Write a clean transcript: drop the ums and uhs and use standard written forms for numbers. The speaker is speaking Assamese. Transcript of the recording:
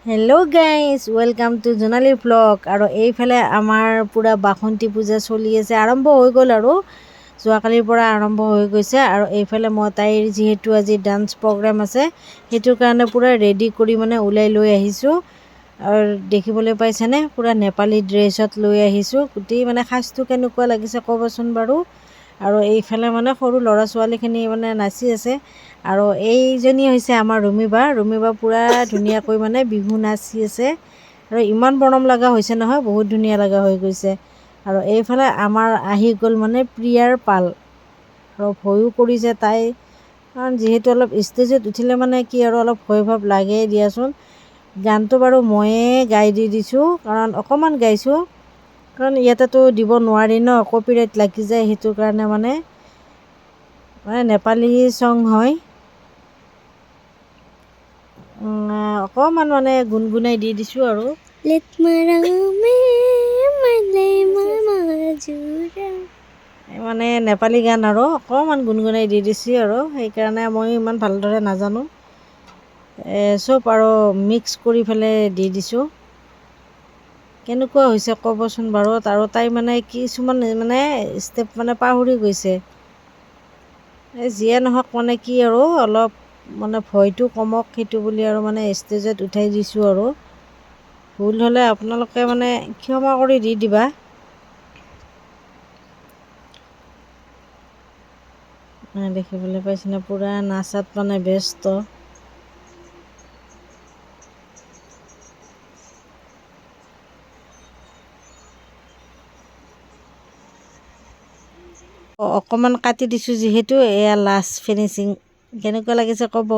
Hello' guys, welcome to Jonali blog. আৰু এইফালে আমাৰ পূৰা বাসন্তী পূজা চলি আছে, আৰম্ভ হৈ গ'ল আৰু যোৱাকালিৰ পৰা আৰম্ভ হৈ গৈছে। আৰু এইফালে মই তাইৰ যিহেতু আজি ডান্স প্ৰগ্ৰাম আছে, সেইটোৰ কাৰণে পূৰা ৰেডি কৰি মানে ওলাই লৈ আহিছোঁ। আৰু দেখিবলৈ পাইছেনে, পূৰা নেপালী ড্ৰেছত লৈ আহিছোঁ। গোটেই মানে সাজটো কেনেকুৱা লাগিছে ক'বচোন বাৰু। আৰু এইফালে মানে সৰু ল'ৰা ছোৱালীখিনি মানে নাচি আছে। আৰু এইজনী হৈছে আমাৰ ৰুমিবা পূৰা ধুনীয়াকৈ মানে বিহু নাচি আছে। আৰু ইমান মৰম লগা হৈছে নহয়, বহুত ধুনীয়া লগা হৈ গৈছে। আৰু এইফালে আমাৰ আহি গ'ল মানে প্ৰিয়াৰ পাল। আৰু ভয়ো কৰিছে তাই, কাৰণ যিহেতু অলপ ষ্টেজত উঠিলে মানে কি আৰু অলপ ভয় ভাৱ লাগেই দিয়াচোন। গানটো বাৰু ময়ে গাই দি দিছোঁ, কাৰণ অকণমান গাইছোঁ, কাৰণ ইয়াতেতো দিব নোৱাৰি ন, কপিৰাইট লাগি যায়। সেইটো কাৰণে মানে নেপালী ছং হয়, অকণমান মানে গুণগুণাই দি দিছোঁ আৰু মানে নেপালী গান আৰু অকণমান গুণগুণাই দি দিছোঁ আৰু সেইকাৰণে মই ইমান ভালদৰে নাজানো, চব আৰু মিক্স কৰি পেলাই দি দিছোঁ। কেনেকুৱা হৈছে ক'বচোন বাৰু। আৰু তাই মানে কিছুমান মানে ষ্টেপ মানে পাহৰি গৈছে। যিয়ে নহওক মানে কি আৰু অলপ মানে ভয়টো কমক, সেইটো বুলি আৰু মানে ষ্টেজত উঠাই দিছোঁ। আৰু ভুল হ'লে আপোনালোকে মানে ক্ষমা কৰি দি দিবা। দেখিবলৈ পাইছেনে, পূৰা নাচাত মানে ব্যস্ত। অকণমান কাটি দিছোঁ যিহেতু, এয়া লাষ্ট ফিনিচিং। কেনেকুৱা লাগিছে ক'ব।